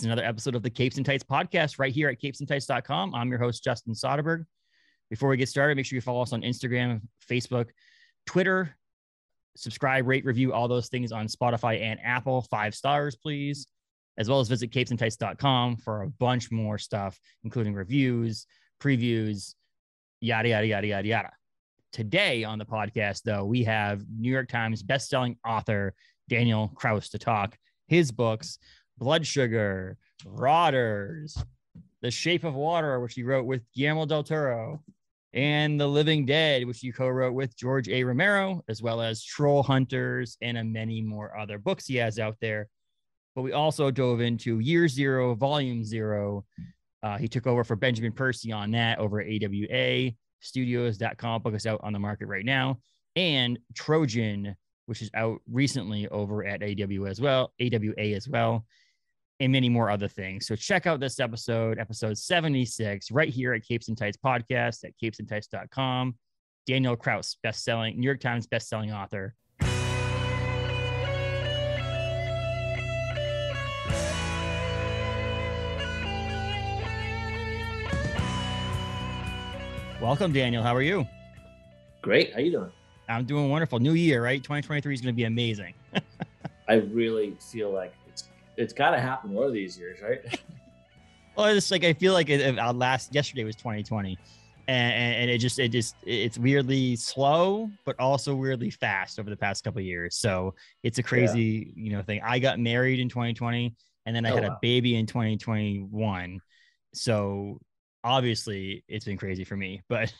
It's another episode of the Capes and Tights podcast right here at capesandtights.com. I'm your host, Justin Soderberg. Before we get started, make sure you follow us on Instagram, Facebook, Twitter. Subscribe, rate, review, all those things on Spotify and Apple. 5 stars, please. As well as visit capesandtights.com for a bunch more stuff, including reviews, previews, yada, yada, yada, yada, yada. Today on the podcast, though, we have New York Times bestselling author Daniel Kraus to talk his books, Blood Sugar, Rotters, The Shape of Water, which he wrote with Guillermo del Toro, and The Living Dead, which you co-wrote with George A. Romero, as well as Troll Hunters and many more other books he has out there. But we also dove into Year Zero, Volume Zero. He took over for Benjamin Percy on that over at AWA Studios. That comic book is out on the market right now. And Trojan, which is out recently over at AWA as well, and many more other things. So check out this episode 76, right here at Capes and Tights podcast at capesandtights.com. Daniel Kraus, New York Times bestselling author. Welcome, Daniel. How are you? Great. How you doing? I'm doing wonderful. New year, right? 2023 is going to be amazing. I really feel like it's got to happen one of these years, right? Well, it's like I feel like yesterday was 2020, and it's weirdly slow, but also weirdly fast over the past couple of years. So it's a crazy, thing. I got married in 2020, and then I had a baby in 2021. So obviously, it's been crazy for me. But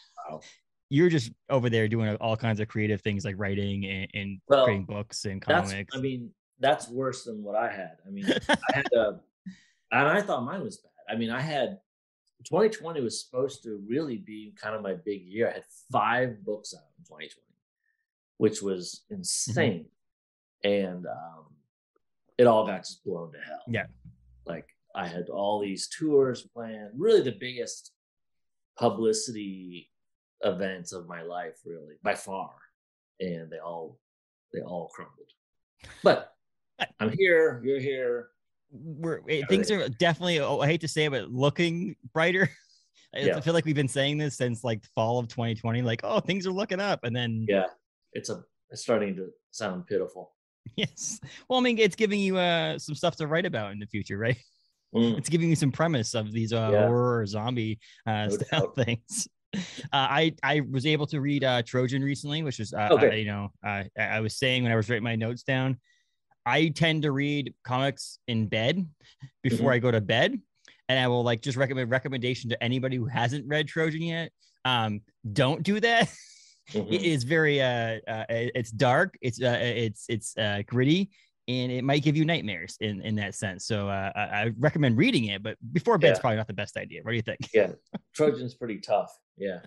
you're just over there doing all kinds of creative things like writing and creating books and comics. That's worse than what I had. And I thought mine was bad. 2020 was supposed to really be kind of my big year. I had 5 books out in 2020, which was insane. Mm-hmm. And it all got just blown to hell. Yeah. Like I had all these tours planned, really the biggest publicity events of my life, really, by far. And they all crumbled. But I'm here, you're here. Things are definitely, I hate to say it, but looking brighter. I feel like we've been saying this since like the fall of 2020, like, oh, things are looking up. And then it's starting to sound pitiful. Yes. Well, it's giving you some stuff to write about in the future, right? It's giving you some premise of these horror or zombie style things. I was able to read Trojan recently, which is I was saying when I was writing my notes down, I tend to read comics in bed before I go to bed, and I will just recommendation to anybody who hasn't read Trojan yet. Don't do that. It is very it's dark, it's gritty, and it might give you nightmares in that sense. So I recommend reading it, but before bed's probably not the best idea. What do you think? Yeah, Trojan's pretty tough. Yeah.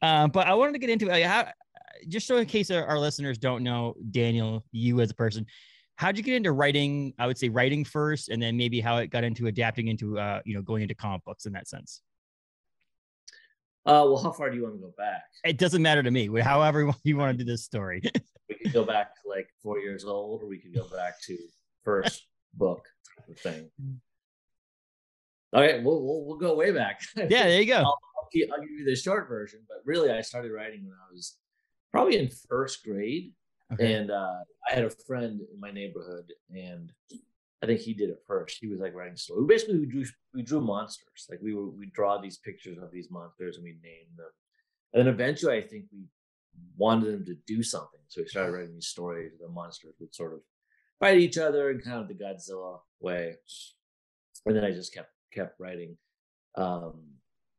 But I wanted to get into how, just so in case our listeners don't know Daniel, you as a person, how'd you get into writing? I would say writing first, and then maybe how it got into adapting into going into comic books in that sense. Well, how far do you want to go back? It doesn't matter to me. However you want to do this story. We could go back to like 4 years old, or we could go back to first book type of thing. All right, we'll go way back. Yeah, there you go. I'll give you the short version, but really I started writing when I was probably in first grade. Okay. And I had a friend in my neighborhood, and I think he did it first. He was like writing stories. We drew monsters. Like we draw these pictures of these monsters and we name them. And then eventually I think we wanted them to do something. So we started writing these stories. The monsters would sort of fight each other in kind of the Godzilla way. And then I just kept writing.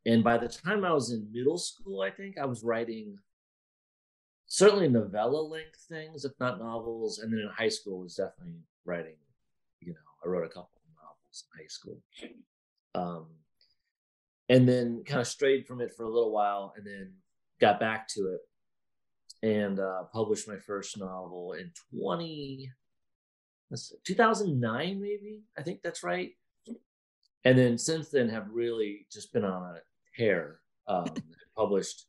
And by the time I was in middle school, I think I was writing certainly novella length things, if not novels. And then in high school I was definitely writing, I wrote a couple of novels in high school. And then kind of strayed from it for a little while, and then got back to it and published my first novel in 2009, maybe. I think that's right. And then since then have really just been on a tear. Published,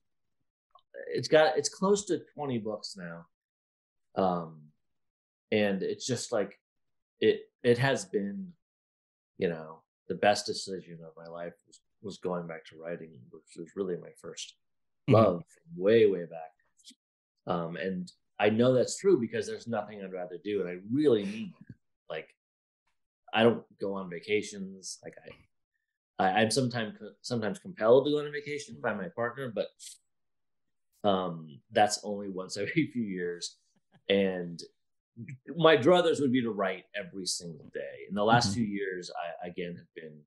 it's close to 20 books now. And it's just like it has been the best decision of my life was going back to writing, which was really my first love from way, way back. And I know that's true because there's nothing I'd rather do. And I really mean it. Like, I don't go on vacations. Like I'm sometimes compelled to go on a vacation by my partner, but that's only once every few years. And my druthers would be to write every single day. In the last few years, I again have been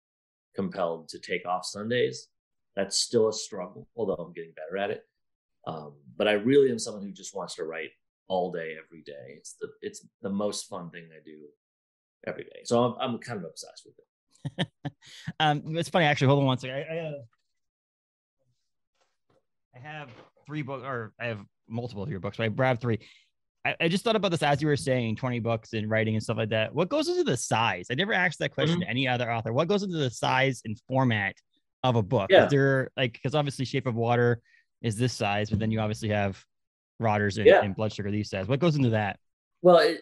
compelled to take off Sundays. That's still a struggle, although I'm getting better at it. But I really am someone who just wants to write all day, every day. It's the most fun thing I do every day. So I'm kind of obsessed with it. It's funny, actually. Hold on one second. I have 3 books, or I have multiple of your books, but I grabbed 3. I just thought about this as you were saying, 20 books and writing and stuff like that. What goes into the size? I never asked that question to any other author. What goes into the size and format of a book? Yeah. Is there, like, because obviously Shape of Water is this size, but then you obviously have Rotters and Blood Sugar these size. What goes into that? Well,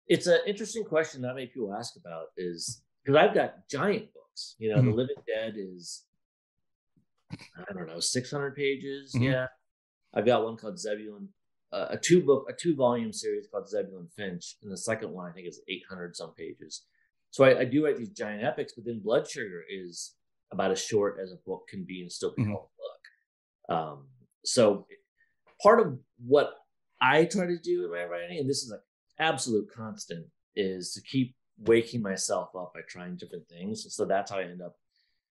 it's an interesting question not many people ask about, is because I've got giant books. The Living Dead is, I don't know, 600 pages. Yeah. I've got one called Zebulon, a 2-volume series called Zebulon Finch, and the second one I think is 800 some pages. So I do write these giant epics, but then Blood Sugar is about as short as a book can be and still be called a book. So part of what I try to do in my writing, and this is an absolute constant, is to keep waking myself up by trying different things. And so that's how I end up,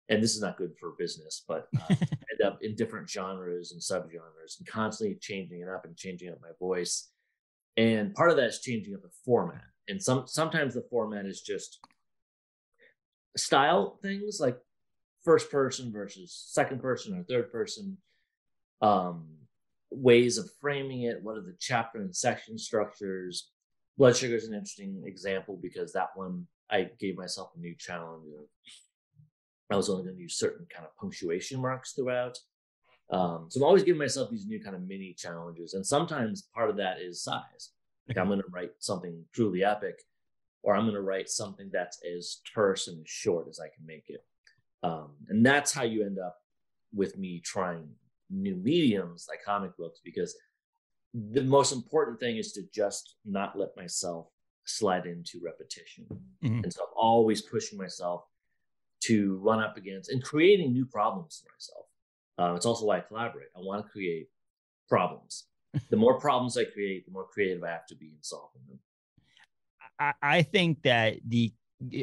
and this is not good for business, but end up in different genres and subgenres and constantly changing it up and changing up my voice. And part of that is changing up the format. And sometimes the format is just style things, like first person versus second person or third person, ways of framing it. What are the chapter and section structures? Blood Sugar is an interesting example because that one I gave myself a new challenge of, I was only going to use certain kind of punctuation marks throughout. So I'm always giving myself these new kind of mini challenges. And sometimes part of that is size. Like I'm going to write something truly epic, or I'm going to write something that's as terse and as short as I can make it. And that's how you end up with me trying new mediums like comic books, because the most important thing is to just not let myself slide into repetition. And so I'm always pushing myself to run up against and creating new problems for myself. It's also why I collaborate. I want to create problems. The more problems I create, the more creative I have to be in solving them. I think that it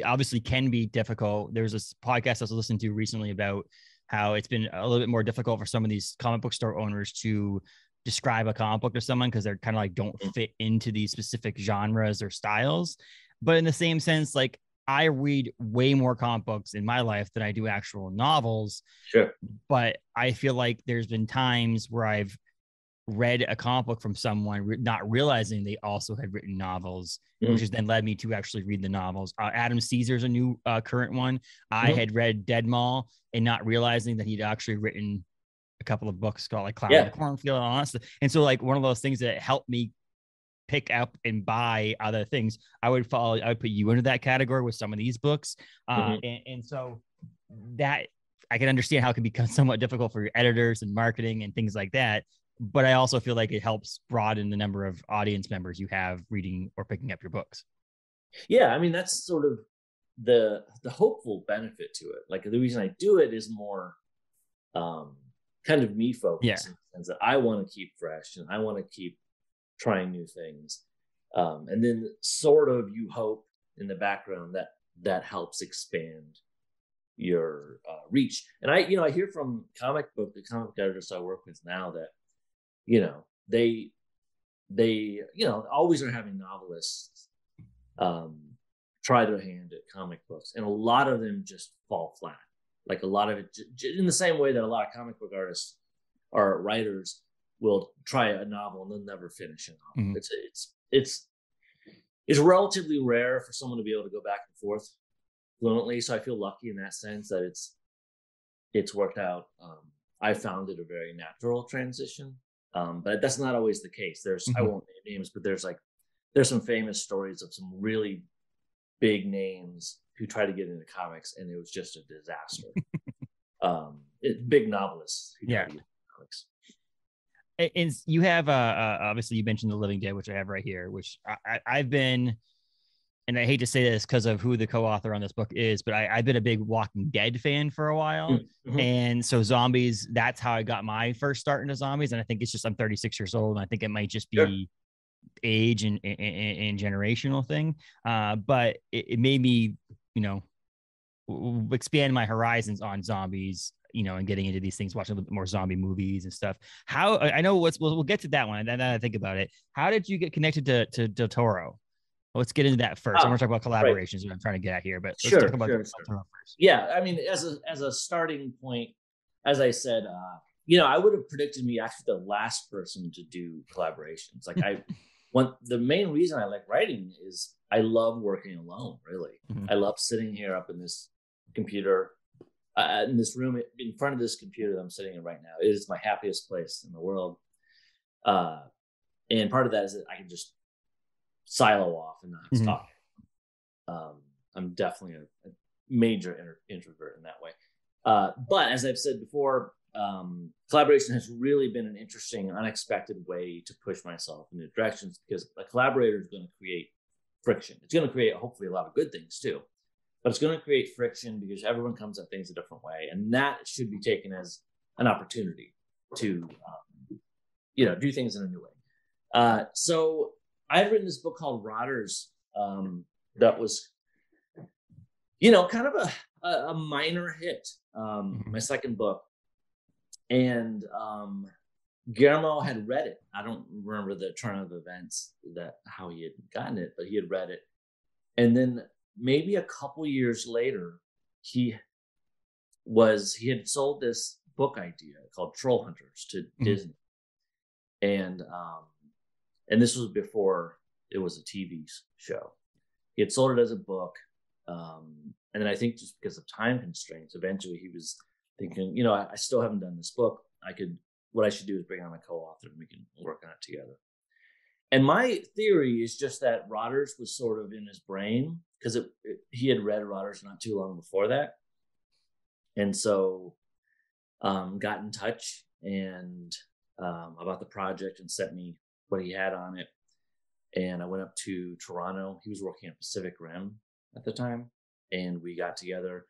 obviously can be difficult. There's this podcast I was listening to recently about how it's been a little bit more difficult for some of these comic book store owners to describe a comic book to someone because they're kind of like don't fit into these specific genres or styles. But in the same sense, like I read way more comic books in my life than I do actual novels. Sure. But I feel like there's been times where I've read a comic book from someone not realizing they also had written novels, which has then led me to actually read the novels. Adam Caesar's a new current one. I had read Dead Mall and not realizing that he'd actually written a couple of books called like Cloud in the Cornfield and all that stuff. And so like one of those things that helped me pick up and buy other things, I would put you into that category with some of these books. And so that I can understand how it can become somewhat difficult for your editors and marketing and things like that. But I also feel like it helps broaden the number of audience members you have reading or picking up your books. Yeah, I mean, that's sort of the hopeful benefit to it. Like the reason I do it is more kind of me focused in the sense that I want to keep fresh and I want to keep trying new things. And then sort of you hope in the background that helps expand your reach. And I hear from the comic book editors I work with now that, they always are having novelists try their hand at comic books, and a lot of them just fall flat. Like a lot of it, in the same way that a lot of comic book artists or writers will try a novel and they'll never finish a novel. It's relatively rare for someone to be able to go back and forth fluently. So I feel lucky in that sense that it's worked out. I found it a very natural transition. But that's not always the case. I won't name names, but there's some famous stories of some really big names who tried to get into comics, and it was just a disaster. Big novelists who tried to get into comics. And you have obviously you mentioned The Living Dead, which I have right here, which I've been, and I hate to say this because of who the co-author on this book is, but I've been a big Walking Dead fan for a while. Mm-hmm. And so zombies, that's how I got my first start into zombies. And I think it's just, I'm 36 years old, and I think it might just be age and generational thing. But it made me, expand my horizons on zombies, and getting into these things, watching a little bit more zombie movies and stuff. How, I know we'll get to that one. And then I think about it. How did you get connected to Del Toro? Let's get into that first. I want to talk about collaborations, what I'm trying to get at here, but let's talk about Del Toro first. Yeah. I mean, as a starting point, as I said, I would have predicted me actually the last person to do collaborations. Like the main reason I like writing is I love working alone, really. Mm-hmm. I love sitting here up in this computer, in this room, in front of this computer that I'm sitting in right now. It is my happiest place in the world. And part of that is that I can just silo off and not stop. I'm definitely a major introvert in that way. But as I've said before, collaboration has really been an interesting, unexpected way to push myself in new directions, because a collaborator is going to create friction. It's going to create hopefully a lot of good things too, but it's going to create friction because everyone comes at things a different way, and that should be taken as an opportunity to do things in a new way. So I had written this book called Rotters that was kind of a minor hit, my second book. And Guillermo had read it. I don't remember the turn of events, how he had gotten it, but he had read it. And then maybe a couple years later, he had sold this book idea called Troll Hunters to Disney. And this was before it was a TV show. He had sold it as a book. And then I think just because of time constraints, eventually he was thinking, I still haven't done this book. What I should do is bring on a co-author and we can work on it together. And my theory is just that Rotters was sort of in his brain because he had read Rotters not too long before that. And so got in touch and about the project and sent me what he had on it. And I went up to Toronto. He was working at Pacific Rim at the time. And we got together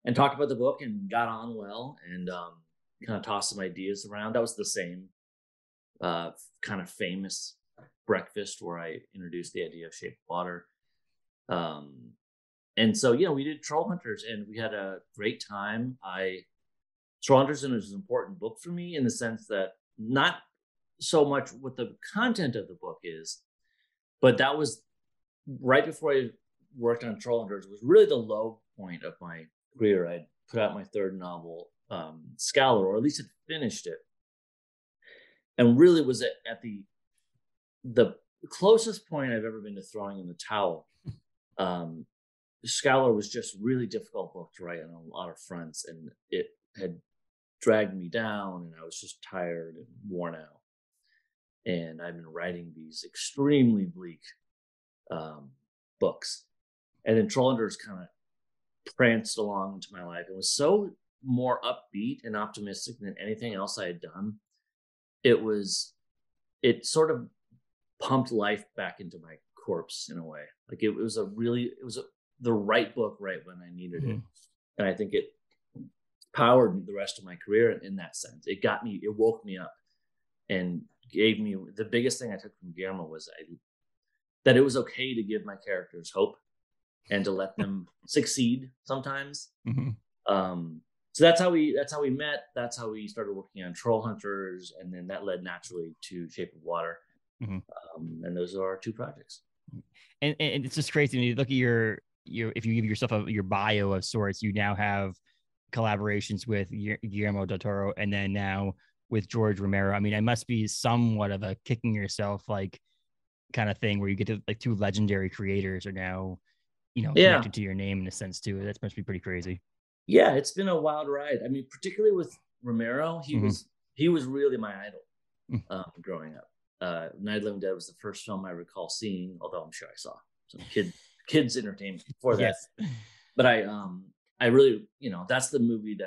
and talked about the book and got on well, and kind of tossed some ideas around. That was the same kind of famous breakfast where I introduced the idea of Shape of Water. And so, we did Troll Hunters and we had a great time. Troll Hunters is an important book for me in the sense that not so much what the content of the book is, but that was right before I worked on Troll Hunters. Was really the low point of my career. I'd put out my third novel, Scholar, or at least had finished it, and really was at the closest point I've ever been to throwing in the towel. Scholar was just really difficult book to write on a lot of fronts, and it had dragged me down, and I was just tired and worn out. And I've been writing these extremely bleak books, and then Troll Hunters kind of pranced along into my life. It was so more upbeat and optimistic than anything else I had done. It sort of pumped life back into my corpse in a way. Like it was the right book right when I needed it. And I think it powered the rest of my career in that sense. It woke me up and gave me the biggest thing I took from Guillermo was that it was okay to give my characters hope and to let them succeed sometimes. So that's how we met. That's how we started working on Troll Hunters, and then that led naturally to Shape of Water. And those are our two projects. And it's just crazy when you look at your if you give yourself your bio of sorts, you now have collaborations with Guillermo del Toro, and then now with George Romero. I mean, it must be somewhat of a kicking yourself like kind of thing where you get to like two legendary creators are now connected to your name in a sense too. That must be pretty crazy. Yeah, it's been a wild ride. I mean, particularly with Romero, he was really my idol growing up. Night of the Living Dead was the first film I recall seeing, although I'm sure I saw some kids entertainment before that. But I really, that's the movie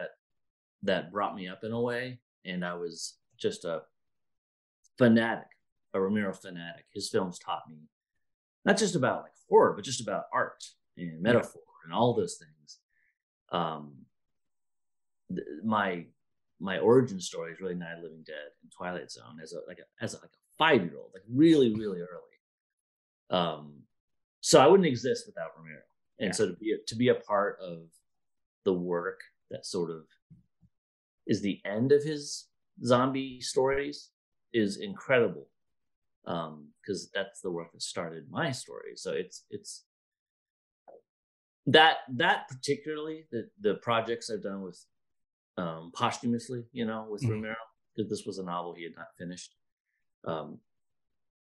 that brought me up in a way, and I was just a fanatic, a Romero fanatic. His films taught me not just about like horror, but just about art and metaphor and all those things. My origin story is really Night of the Living Dead and Twilight Zone as a 5-year-old, like really, really early. So I wouldn't exist without Romero. And so to be a part of the work that sort of is the end of his zombie stories is incredible. Because that's the work that started my story. So it's that particularly the projects I've done with posthumously, with Romero, because this was a novel he had not finished.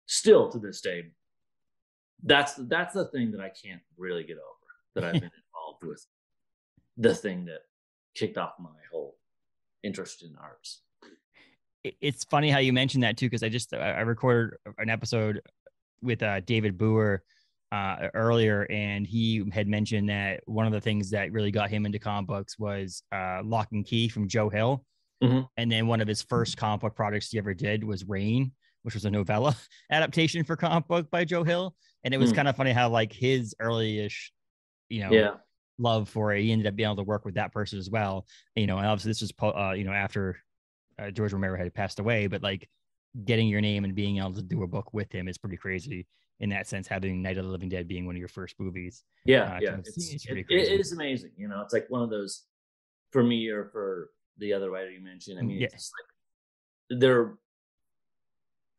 Still to this day, that's the thing that I can't really get over, that I've been involved with, the thing that kicked off my whole interest in arts. It's funny how you mentioned that too, because I recorded an episode with David Boer earlier, and he had mentioned that one of the things that really got him into comic books was Lock and Key from Joe Hill. And then one of his first comic book projects he ever did was Rain, which was a novella adaptation for comic book by Joe Hill. And it was kind of funny how like his early-ish, love for it, he ended up being able to work with that person as well. And obviously this was, after George Romero had passed away, but like getting your name and being able to do a book with him is pretty crazy in that sense, having Night of the Living Dead being one of your first movies. It's pretty crazy. It is amazing. It's like one of those, for me or for the other writer you mentioned. I mean, it's like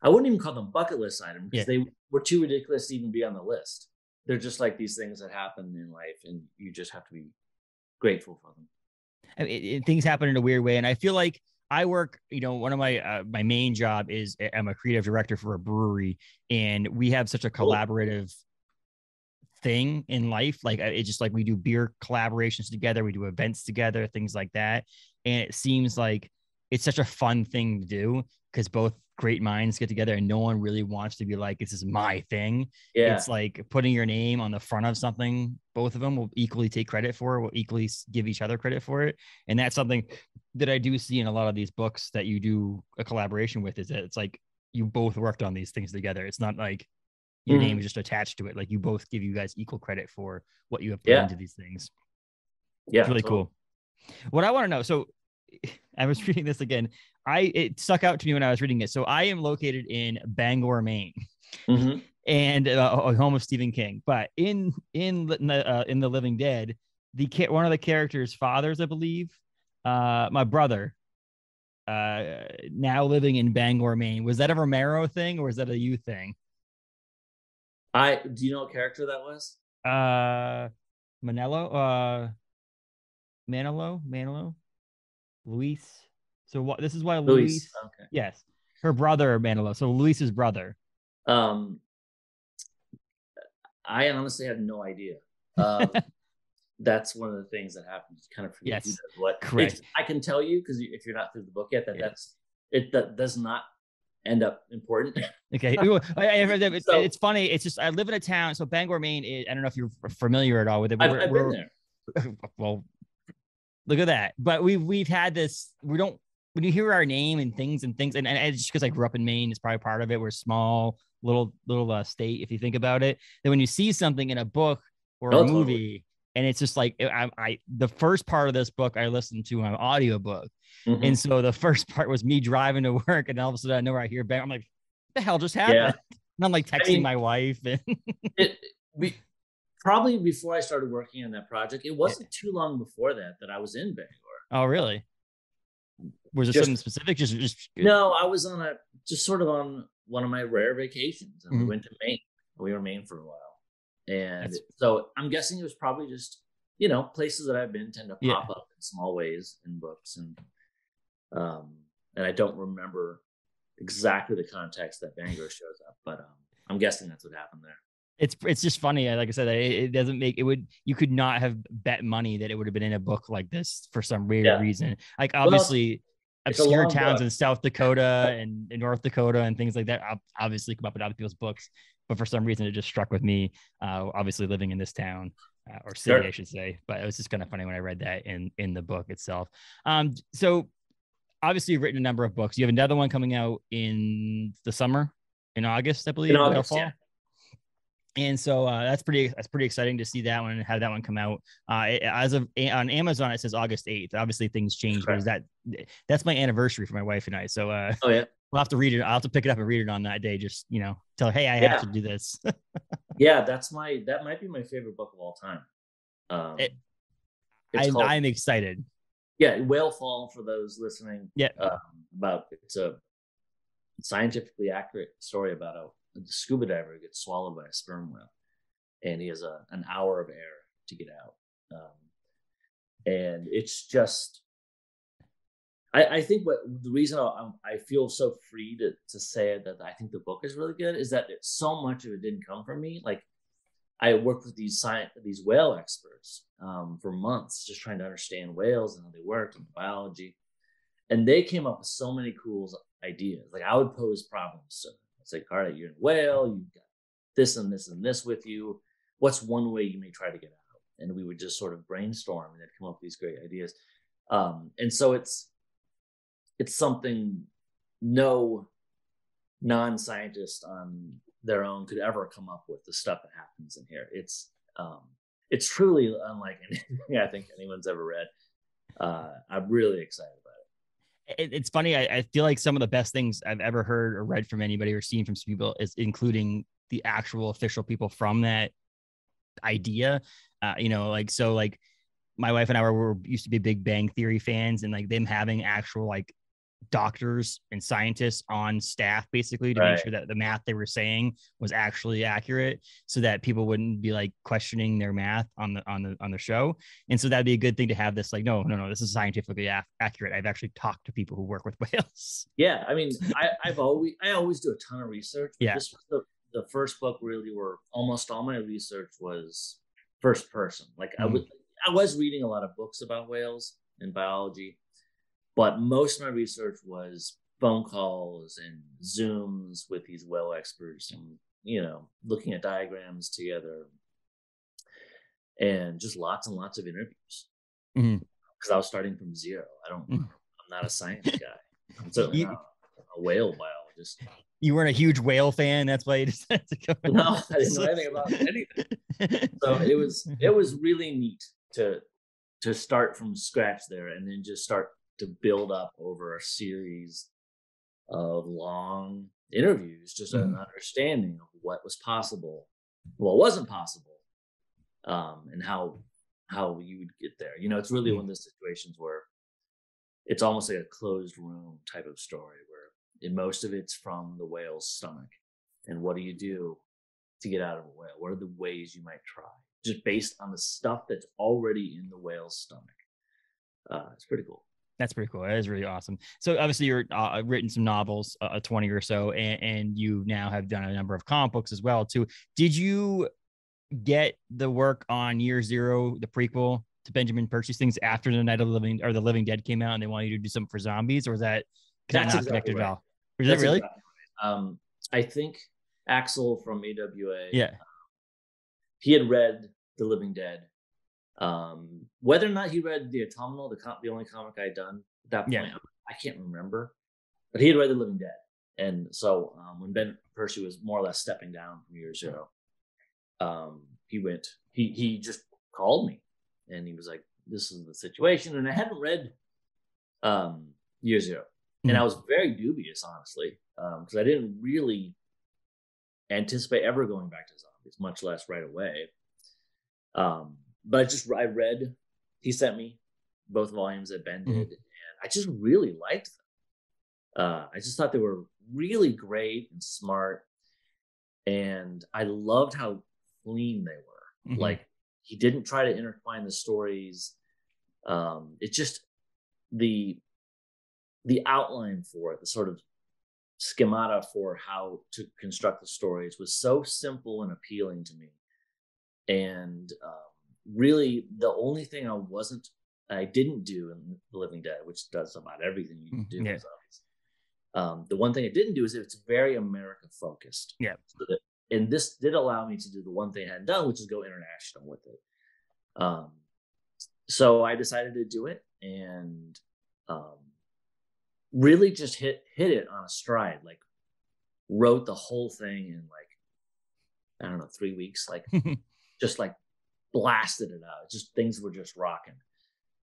I wouldn't even call them bucket list items, because they were too ridiculous to even be on the list. They're just like these things that happen in life, and you just have to be grateful for them. I mean, things happen in a weird way, and I feel like I work, one of my my main job is I'm a creative director for a brewery, and we have such a collaborative thing in life. Like it's just like we do beer collaborations together, we do events together, things like that. And it seems like it's such a fun thing to do, because both great minds get together and no one really wants to be like, this is my thing. It's like putting your name on the front of something. Both of them will equally take credit for it, will equally give each other credit for it. And that's something that I do see in a lot of these books that you do a collaboration with, is that it's like you both worked on these things together. It's not like your name is just attached to it. Like you both give you guys equal credit for what you have put into these things. It's really cool. What I want to know, so I was reading this again. It stuck out to me when I was reading it. So I am located in Bangor, Maine, and a home of Stephen King. But in the Living Dead, one of the characters' fathers, I believe, my brother, now living in Bangor, Maine. Was that a Romero thing, or was that a you thing? Do you know what character that was? Manilo, Luis. So this is why Luis. Okay. Yes, her brother Manilo. So Luis's brother. I honestly have no idea. That's one of the things that happens. Kind of forget what. Correct. I can tell you, because if you're not through the book yet, that does not end up important. Okay. It's funny. It's just I live in a town. So Bangor, Maine. I don't know if you're familiar at all with it. I've been there. Well, look at that. But we've had this. When you hear our name and things, and it's just because I grew up in Maine, it's probably part of it. We're a small little state, if you think about it. Then when you see something in a book or a movie, and it's just like the first part of this book I listened to on an audiobook. And so the first part was me driving to work, and all of a sudden I know where I hear bang. I'm like, what the hell just happened? And I'm like texting my wife. And probably before I started working on that project, it wasn't too long before that I was in Bangor. Oh, really? Was it something specific? Just no, I was on one of my rare vacations, and we went to Maine. We were in Maine for a while, and so I'm guessing it was probably just places that I've been tend to pop up in small ways in books, and I don't remember exactly the context that Bangor shows up, but I'm guessing that's what happened there. It's just funny. Like I said, it doesn't make it would. You could not have bet money that it would have been in a book like this for some weird reason. Like obviously, obscure towns in South Dakota and in North Dakota and things like that obviously come up in other people's books, but for some reason it just struck with me. Obviously, living in this town. or city, I should say. But it was just kind of funny when I read that in the book itself. So obviously you've written a number of books. You have another one coming out in the summer, in August, I believe. In August, fall. yeah. And so that's pretty exciting to see that one and have that one come out. On Amazon, it says August 8th. Obviously things change, but that's my anniversary for my wife and I. So oh yeah, we'll have to read it. I'll have to pick it up and read it on that day. Just, tell her, hey, I have to do this. Yeah, that might be my favorite book of all time. I'm excited. Yeah, Whale Fall, for those listening. Yeah. It's a scientifically accurate story about a scuba diver who gets swallowed by a sperm whale, and he has an hour of air to get out. And it's just, I think the reason I feel so free to say that I think the book is really good is that so much of it didn't come from me. Like, I worked with these whale experts for months, just trying to understand whales and how they worked and the biology, and they came up with so many cool ideas. Like, I would pose problems to them. It's like, all right, you're in a whale, you've got this and this and this with you. What's one way you may try to get out? And we would just sort of brainstorm, and they'd come up with these great ideas. And so it's something no non-scientist on their own could ever come up with, the stuff that happens in here. It's truly unlike anything I think anyone's ever read. I'm really excited about it. It's funny. I feel like some of the best things I've ever heard or read from anybody or seen from some people is including the actual official people from that idea. Like my wife and I used to be Big Bang Theory fans, and like them having actual like doctors and scientists on staff basically to make sure that the math they were saying was actually accurate, so that people wouldn't be like questioning their math on the show. And so that'd be a good thing to have this, like, no, this is scientifically accurate. I've actually talked to people who work with whales. Yeah, I mean, I always do a ton of research. Yeah, this was the first book really where almost all my research was first person. Like, I was reading a lot of books about whales and biology, but most of my research was phone calls and Zooms with these whale experts and, looking at diagrams together, and just lots and lots of interviews. Because I was starting from zero. I'm not a science guy. I'm certainly not a whale biologist. You weren't a huge whale fan. That's why you decided to go. No, I didn't know anything about anything. So it was really neat to start from scratch there, and then just start to build up over a series of long interviews, just an understanding of what was possible, what wasn't possible, and how you would get there. It's really one of those situations where it's almost like a closed room type of story, where most of it's from the whale's stomach, and what do you do to get out of a whale? What are the ways you might try, just based on the stuff that's already in the whale's stomach? It's pretty cool. That's pretty cool. That is really awesome. So obviously you're written some novels, 20 or so, and you now have done a number of comic books as well too. Did you get the work on Year Zero, the prequel to Benjamin Percy's things, after the Night of the Living or the Living Dead came out and they wanted you to do something for zombies, or was that not exactly connected at all? Was it really? Exactly right. I think Axel from AWA, he had read The Living Dead. Whether or not he read The Autumnal, the only comic I had done at that point, I can't remember, but he had read The Living Dead. And so when Ben Percy was more or less stepping down from Year Zero, he just called me, and he was like, this is the situation. And I hadn't read Year Zero, and I was very dubious, honestly, because I didn't really anticipate ever going back to zombies, much less right away. But I read, he sent me both volumes that Ben did, and I just really liked them. I just thought they were really great and smart, and I loved how clean they were. Like, he didn't try to intertwine the stories. It just, the outline for it, the sort of schemata for how to construct the stories, was so simple and appealing to me. And really, the only thing I didn't do in The Living Dead, which does about everything you can do in zombies. The one thing I didn't do is it's very America focused. Yeah. And this did allow me to do the one thing I hadn't done, which is go international with it. So I decided to do it, and really just hit it on a stride. Like, wrote the whole thing in like, I don't know, 3 weeks. Like, just like blasted it out. Just things were just rocking.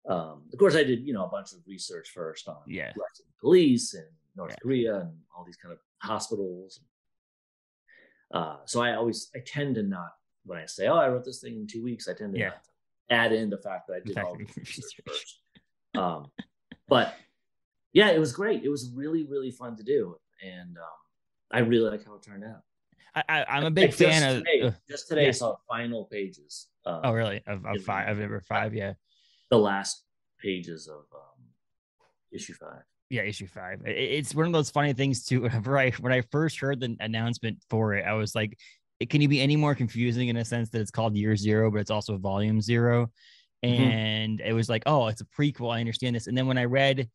Of course, I did, a bunch of research first on Russian police and North Korea and all these kind of hospitals. So I tend to not, when I say, I wrote this thing in 2 weeks, I tend to not add in the fact that I did all the research first. But yeah, it was great. It was really, really fun to do. And I really like how it turned out. I'm a big fan of. Just today, I saw final pages. Oh, really? Of five? Of number 5? Yeah. The last pages of issue 5. Yeah, issue 5. It's one of those funny things too. When I first heard the announcement for it, I was like, can you be any more confusing in a sense that it's called Year Zero, but it's also Volume 0? And it was like, oh, it's a prequel. I understand this. And then when I read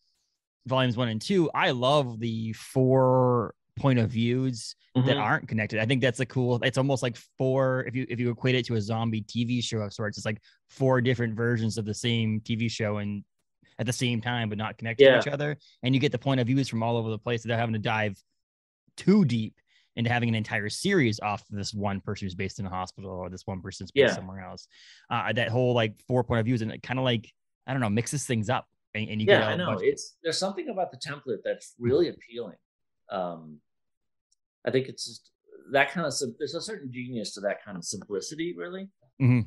Volumes 1 and 2, I love the 4 point of views that aren't connected. I think that's it's almost like 4, if you equate it to a zombie TV show of sorts, it's like 4 different versions of the same TV show and at the same time, but not connected to each other. And you get the point of views from all over the place without having to dive too deep into having an entire series off of this one person who's based in a hospital or this one person's based somewhere else. That whole like 4 point of views, and it kind of like, I don't know, mixes things up. And you get I know. There's something about the template that's really appealing. I think it's just that kind of, there's a certain genius to that kind of simplicity, really. And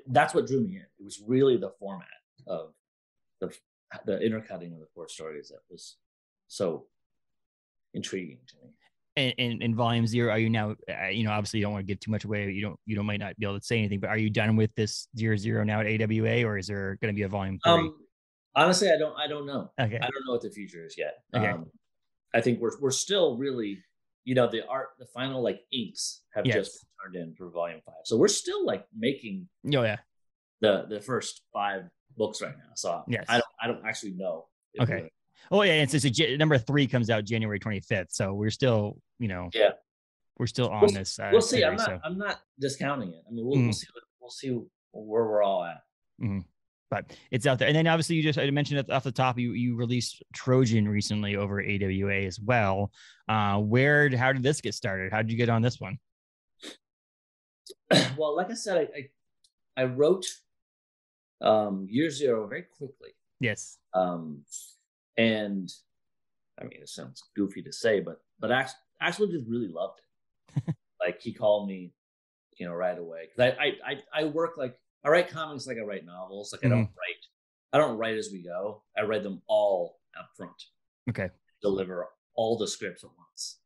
that's what drew me in. It was really the format of the intercutting of the 4 stories that was so intriguing to me. And in Volume 0, are you now, obviously you don't want to give too much away. You might not be able to say anything, but are you done with this Year Zero now at AWA, or is there going to be a Volume 3? Honestly, I don't know. Okay. I don't know what the future is yet. Okay. I think we're still really, the final like inks have just been turned in for Volume 5. So we're still like making the first 5 books right now. So I don't actually know. Okay. Oh yeah, it's number 3 comes out January 25th. So we're still, we're still on this. We'll see. I'm not discounting it. I mean, we'll see where we're all at. But it's out there. And then obviously I mentioned it off the top, you released Trojan recently over at AWA as well. How did this get started? How did you get on this one? Well, like I said, I wrote Year Zero very quickly. Yes. And I mean, it sounds goofy to say, but actually just really loved it. Like, he called me, right away. Cause I work like, I write comics like I write novels. Like, I don't write as we go. I write them all up front. Okay. Deliver all the scripts at once.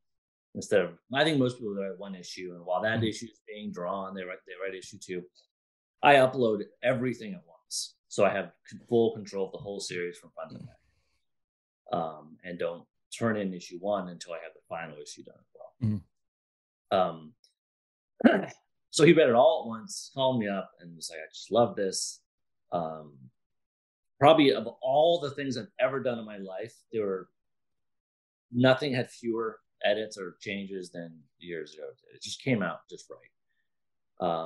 Instead of, I think most people write 1 issue, and while that issue is being drawn, they write issue 2. I upload everything at once. So I have full control of the whole series from front to back. And don't turn in issue 1 until I have the final issue done as well. So he read it all at once, called me up, and was like, I just love this. Probably of all the things I've ever done in my life, nothing had fewer edits or changes than Year Zero did. It just came out just right.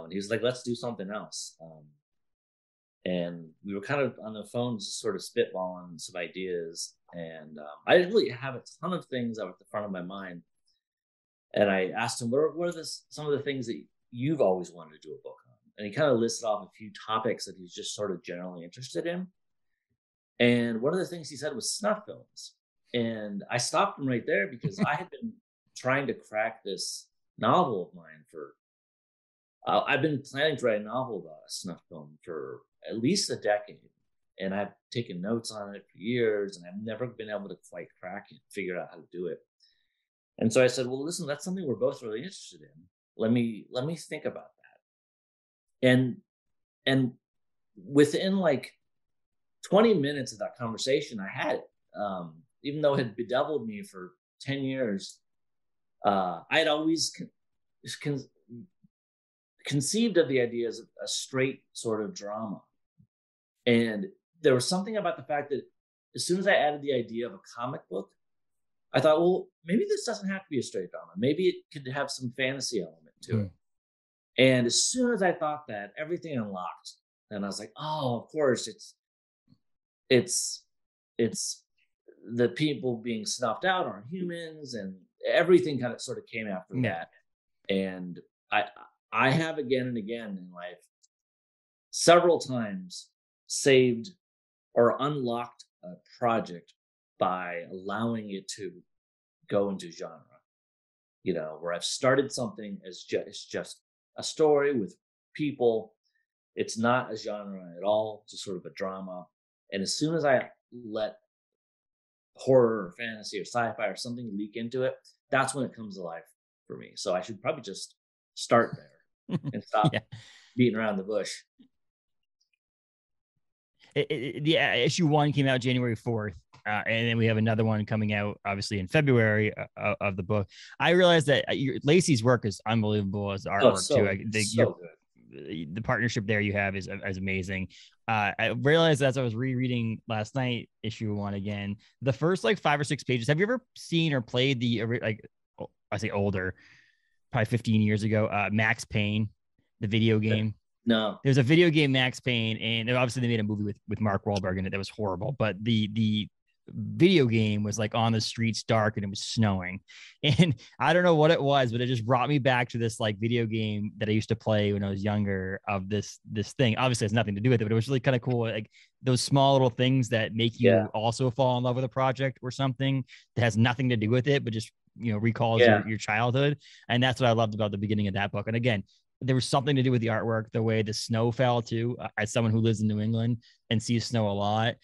And he was like, let's do something else. And we were kind of on the phone, just sort of spitballing some ideas. And I didn't really have a ton of things that were at the front of my mind. And I asked him, what are some of the things that you've always wanted to do a book on? And he kind of listed off a few topics that he's just sort of generally interested in. And one of the things he said was snuff films. And I stopped him right there because I had been trying to crack this novel of mine for, I've been planning to write a novel about a snuff film for at least a decade. And I've taken notes on it for years, and I've never been able to quite crack it, figure out how to do it. And so I said, well, listen, that's something we're both really interested in. Let me think about that. And within like 20 minutes of that conversation, I had it. Even though it had bedeviled me for 10 years, I had always conceived of the idea as a straight sort of drama. And there was something about the fact that as soon as I added the idea of a comic book, I thought, well, maybe this doesn't have to be a straight drama. Maybe it could have some fantasy element to it. And as soon as I thought that, everything unlocked. And I was like, oh, of course, it's the people being snuffed out aren't humans, and everything kind of sort of came after that. And I have again and again in life several times saved or unlocked a project by allowing it to go into genre. Where I've started something as it's just a story with people. It's not a genre at all, it's just sort of a drama. And as soon as I let horror or fantasy or sci-fi or something leak into it, that's when it comes to life for me. So I should probably just start there and stop beating around the bush. The issue 1 came out January 4th. And then we have another one coming out, obviously, in February of the book. I realized that Lacey's work is unbelievable as artwork, too. The partnership there you have is amazing. I realized as I was rereading last night, issue 1 again, the first 5 or 6 pages. Have you ever seen or played I say older, probably 15 years ago, Max Payne, the video game? No. There's a video game, Max Payne, and obviously they made a movie with Mark Wahlberg in it that was horrible. But the video game was on the streets, dark, and it was snowing. And I don't know what it was, but it just brought me back to this video game that I used to play when I was younger of this thing. Obviously, it has nothing to do with it, but it was really kind of cool. Those small little things that make you also fall in love with a project or something that has nothing to do with it, but just recalls your childhood. And that's what I loved about the beginning of that book. And again, there was something to do with the artwork, the way the snow fell too. As someone who lives in New England and sees snow a lot,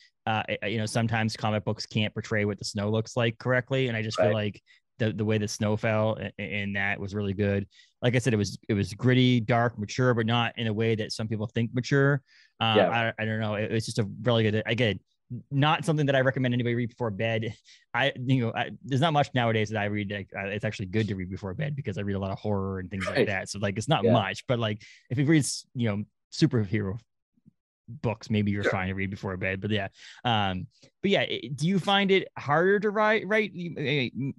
sometimes comic books can't portray what the snow looks like correctly. And I just feel like the way the snow fell in that was really good. Like I said, it was gritty, dark, mature, but not in a way that some people think mature. I don't know. It's just a really good, again, not something that I recommend anybody read before bed. There's not much nowadays that I read. It's actually good to read before bed because I read a lot of horror and things like that. So it's not much, but if you read, superhero books, maybe you're fine to read before bed. But do you find it harder to write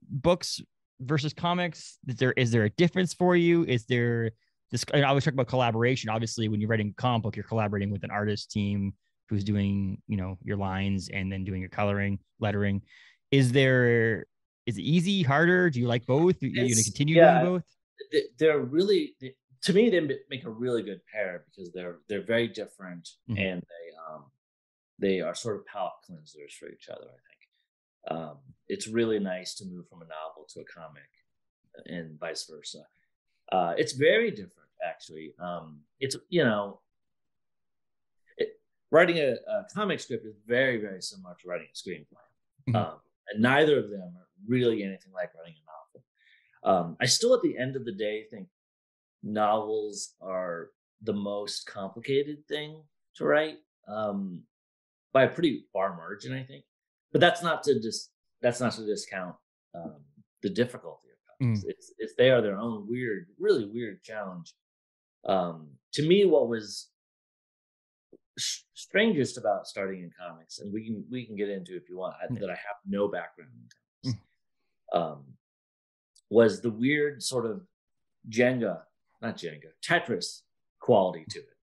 books versus comics? Is there a difference for you? Is there this? I always talk about collaboration. Obviously, when you're writing a comic book, you're collaborating with an artist team who's doing, your lines and then doing your coloring, lettering. Is it easy, harder? Do you like both? Are you going to continue doing both? They're really, to me, they make a really good pair because they're very different, and they are sort of palate cleansers for each other. I think it's really nice to move from a novel to a comic, and vice versa. It's very different, actually. It's writing a comic script is very, very similar to writing a screenplay. And neither of them are really anything like writing a novel. I still, at the end of the day, think novels are the most complicated thing to write, by a pretty far margin, I think. But that's not to discount the difficulty of comics. It's they are their own really weird challenge. To me, what was strangest about starting in comics, and we can get into if you want, that I have no background in comics, was the weird sort of Tetris quality to it.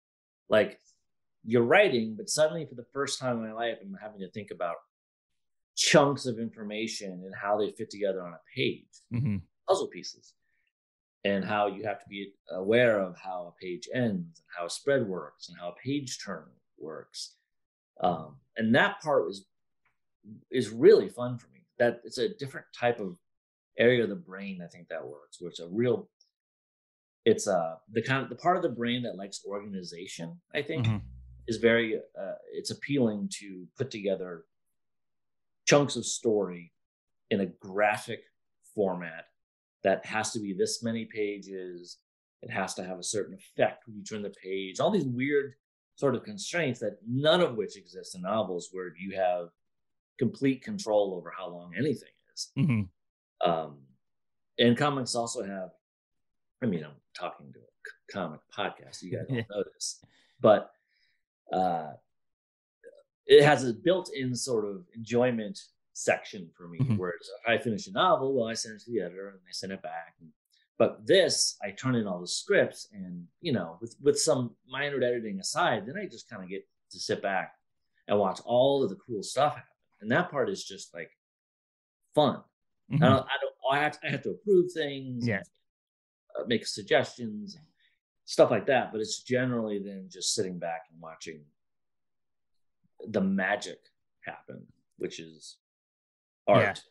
You're writing, but suddenly for the first time in my life, I'm having to think about chunks of information and how they fit together on a page, puzzle pieces, and how you have to be aware of how a page ends and how a spread works and how a page turn works. And that part is really fun for me. That it's a different type of area of the brain, I think, that works, where it's the part of the brain that likes organization, I think, is very it's appealing to put together chunks of story in a graphic format that has to be this many pages. It has to have a certain effect when you turn the page. All these weird sort of constraints that none of which exist in novels, where you have complete control over how long anything is. And comics also have, I'm talking to a comic podcast, you guys don't know this, but it has a built-in sort of enjoyment section for me, whereas if I finish a novel, well, I send it to the editor and they send it back, and But this, I turn in all the scripts, and with some minor editing aside, then I just kind of get to sit back and watch all of the cool stuff happen. And that part is just like fun. Mm-hmm. I have to approve things, yeah, make suggestions, stuff like that. But it's generally then just sitting back and watching the magic happen, which is art.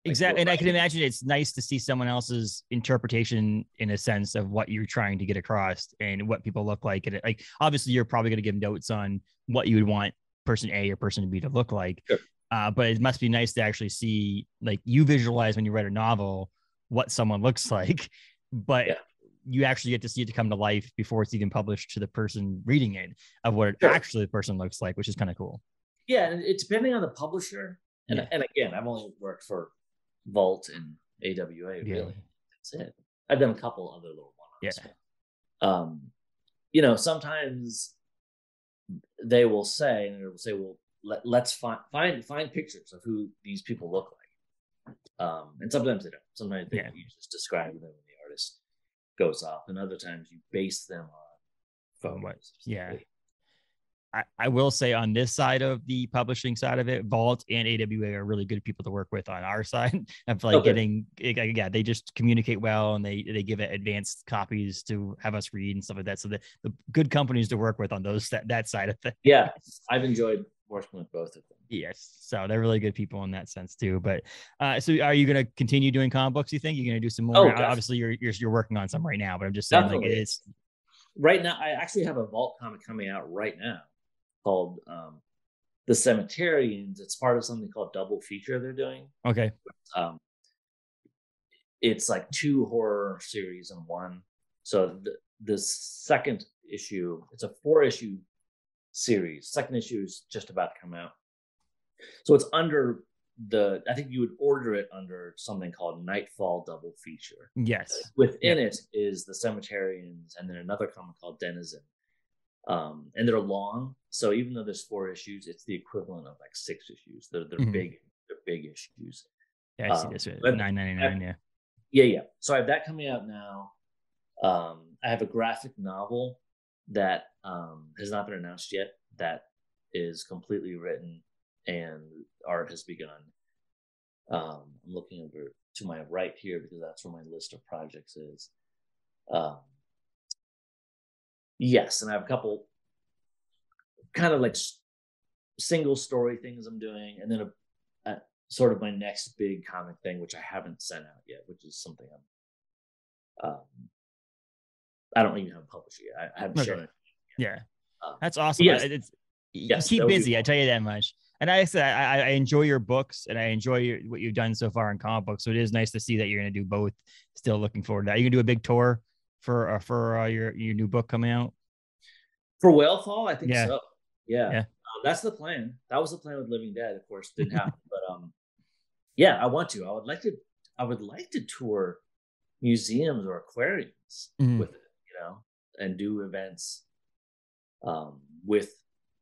Exactly. And I can imagine it's nice to see someone else's interpretation in a sense of what you're trying to get across and what people look like. And like, obviously you're probably going to give notes on what you would want person A or person B to look like. Sure. But it must be nice to actually see, like, you visualize when you write a novel, what someone looks like, but you actually get to see it to come to life before it's even published to the person reading it, of what actually the person looks like, which is kind of cool. Yeah. And it's depending on the publisher. And again, I've only worked for Vault and AWA. Really, that's it. I've done a couple other little one-offs. Sometimes they will say, well, let's find pictures of who these people look like. And sometimes they don't. Sometimes you just describe them when the artist goes off, and other times you base them on photos. Yeah. I will say on this side of the publishing side of it, Vault and AWA are really good people to work with on our side of like they just communicate well, and they give it advanced copies to have us read and stuff like that. So the good companies to work with on that side of things. Yeah. I've enjoyed working with both of them. Yes. So they're really good people in that sense too. But so are you going to continue doing comic books? You think you're going to do some more? Obviously you're working on some right now, but I'm just saying definitely. Like it's right now. I actually have a Vault comic coming out right now called The Cemeterians. It's part of something called Double Feature they're doing. Okay. It's like 2 horror series in one. So the second issue, it's a 4-issue series. Second issue is just about to come out. So it's under I think you would order it under something called Nightfall Double Feature. Yes. Within it is The Cemeterians and then another comic called Denizen. And they're long, so even though there's 4 issues, it's the equivalent of like 6 issues. They're big. They're big issues. Yeah, I see this. $9.99. Yeah. So I have that coming out now. I have a graphic novel that has not been announced yet. That is completely written and art has begun. I'm looking over to my right here because that's where my list of projects is. Yes, and I have a couple kind of like single story things I'm doing, and then a sort of my next big comic thing, which I haven't sent out yet, which is something I don't even have published yet. I haven't shown it yet. Yeah, that's awesome. Yes. You keep busy, I tell you that much. And I said I enjoy your books, and I enjoy what you've done so far in comic books. So it is nice to see that you're going to do both. Still looking forward to that. Are you going to do a big tour for your new book coming out for Whalefall? I think so. Yeah. That's the plan. That was the plan with Living Dead. Of course, didn't happen. But I want to. I would like to tour museums or aquariums with it, and do events with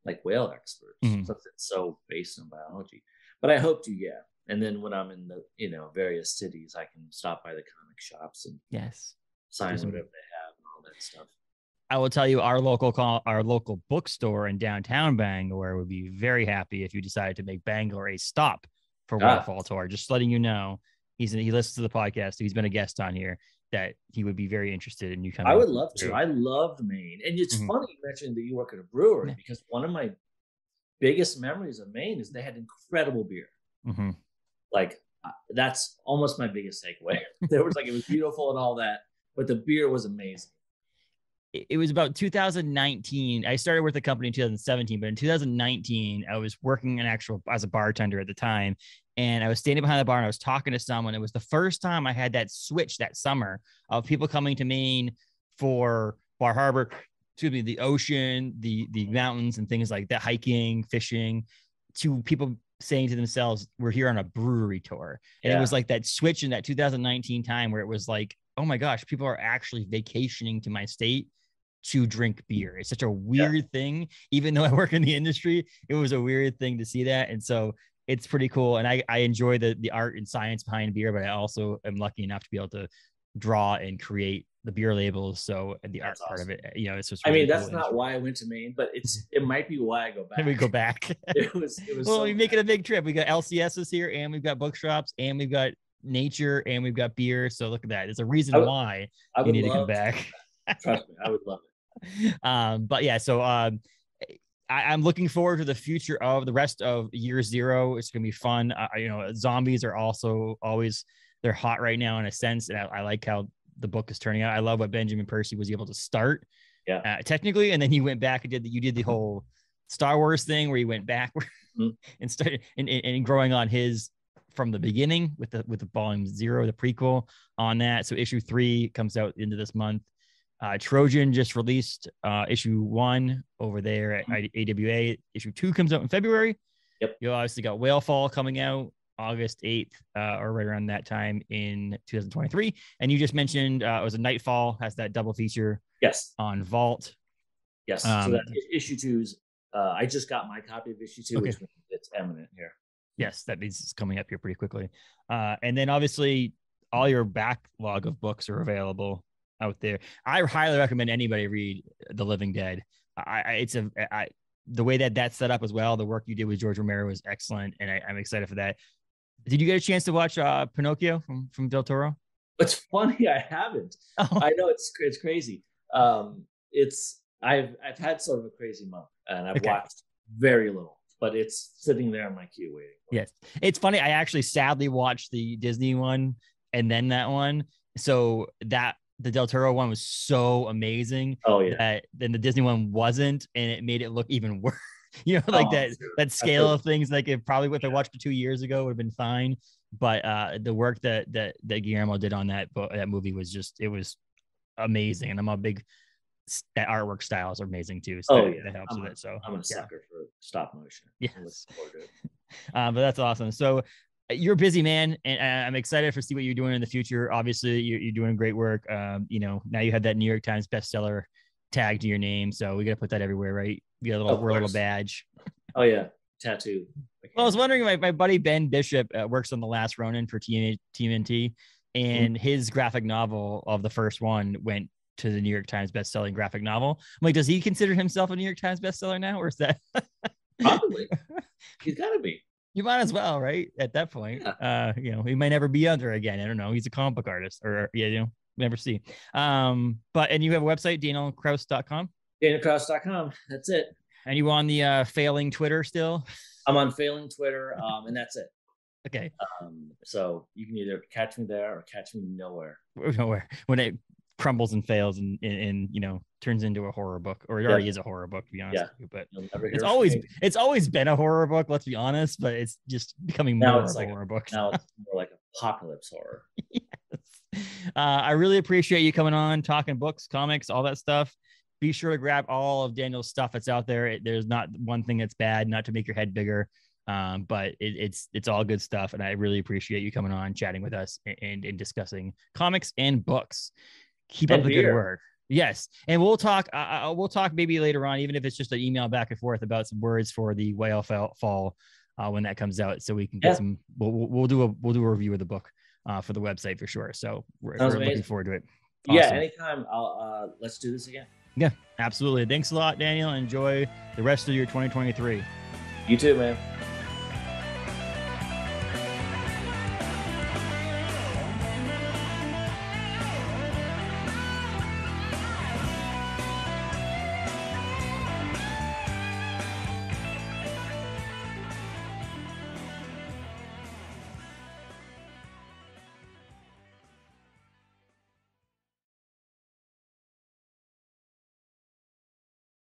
like whale experts. Something so based on biology. But I hope to, And then when I'm in the various cities, I can stop by the comic shops and sign whatever they have and all that stuff. I will tell you, our local bookstore in downtown Bangor would be very happy if you decided to make Bangor a stop for Whalefall Tour. Just letting you know, he listens to the podcast. So he's been a guest on here. That he would be very interested in you coming. I would love to. I loved Maine, and it's funny you mentioned that you work at a brewery because one of my biggest memories of Maine is they had incredible beer. Like that's almost my biggest takeaway. It was beautiful and all that, but the beer was amazing. It was about 2019. I started with the company in 2017, but in 2019, I was working as a bartender at the time. And I was standing behind the bar and I was talking to someone. It was the first time I had that switch that summer of people coming to Maine for Bar Harbor, the ocean, the mountains and things like that, hiking, fishing, to people saying to themselves, we're here on a brewery tour. And it was like that switch in that 2019 time where it was like, oh my gosh, people are actually vacationing to my state to drink beer. It's such a weird thing. Even though I work in the industry, it was a weird thing to see that. And so it's pretty cool. And I enjoy the art and science behind beer, but I also am lucky enough to be able to draw and create the beer labels. So the art That's part awesome. of it, it's just I really mean, that's cool not industry. why I went to Maine, but it might be why I go back. And we go back. It was Well, so we make it a big trip. We got LCSs here, and we've got bookshops, and we've got nature, and we've got beer. So look at that. There's a reason why I you would need to come love back. trust me, I would love it. But yeah, so I'm looking forward to the future of the rest of year 0. It's gonna be fun. Zombies are also always, they're hot right now in a sense, and I like how the book is turning out. I love what Benjamin Percy was able to start, technically, and then he went back and did the whole Star Wars thing where he went back and started and growing on his from the beginning with the volume 0, the prequel on that. So issue 3 comes out into this month. Trojan just released issue 1 over there at AWA. Issue 2 comes out in February. Yep. You obviously got Whale Fall coming out August 8th, or right around that time in 2023. And you just mentioned it was a Nightfall, has that double feature. Yes. On Vault. Yes. So that issue 2's. I just got my copy of issue 2, which means it's imminent here. Yes, that means it's coming up here pretty quickly. And then obviously all your backlog of books are available out there. I highly recommend anybody read The Living Dead. The way that's set up as well. The work you did with George Romero is excellent, and I'm excited for that. Did you get a chance to watch Pinocchio from Del Toro? It's funny, I haven't. Oh. I know it's crazy. I've had sort of a crazy month, and I've watched very little, but it's sitting there on my queue waiting. Yes, it's funny. I actually sadly watched the Disney one and then that one. So the Del Toro one was so amazing. Oh yeah. That then the Disney one wasn't, and it made it look even worse. That scale of things. Like it probably, if I watched it 2 years ago, would have been fine. But the work that Guillermo did on that movie was it was amazing, and I'm a big. That artwork style is amazing too. So that helps with it. So I'm a sucker for stop motion. Yes. But that's awesome. So you're a busy man, and I'm excited to see what you're doing in the future. Obviously, you're doing great work. Now you have that New York Times bestseller tag to your name, so we got to put that everywhere, right? You got a little badge. Oh yeah, tattoo. Well, I was wondering, my buddy Ben Bishop works on The Last Ronin for TMNT, and his graphic novel of the first one went to the New York Times best-selling graphic novel. I'm like, does he consider himself a New York Times bestseller now, or is that probably? He's got to be. You might as well, right? At that point, he might never be under again. I don't know. He's a comic book artist, or never see. And you have a website, danielkraus.com. danielkraus.com. That's it. And you on the failing Twitter still? I'm on failing Twitter, and that's it. Okay. So you can either catch me there or catch me nowhere. Nowhere. When it crumbles and fails and turns into a horror book, or it already is a horror book, to be honest with you. But it's always been a horror book, let's be honest, but it's just becoming more of a horror book. Now it's more like apocalypse horror. Yes. I really appreciate you coming on, talking books, comics, all that stuff. Be sure to grab all of Daniel's stuff that's out there. There's not one thing that's bad, not to make your head bigger. But it's all good stuff, and I really appreciate you coming on, chatting with us, and discussing comics and books. Keep up the good work. Yes, and we'll talk. We'll talk maybe later on, even if it's just an email back and forth about some words for the Whale Fall when that comes out, so we can get some. We'll do a review of the book for the website for sure. So we're looking forward to it. Awesome. Yeah, anytime. Let's do this again. Yeah, absolutely. Thanks a lot, Daniel. Enjoy the rest of your 2023. You too, man.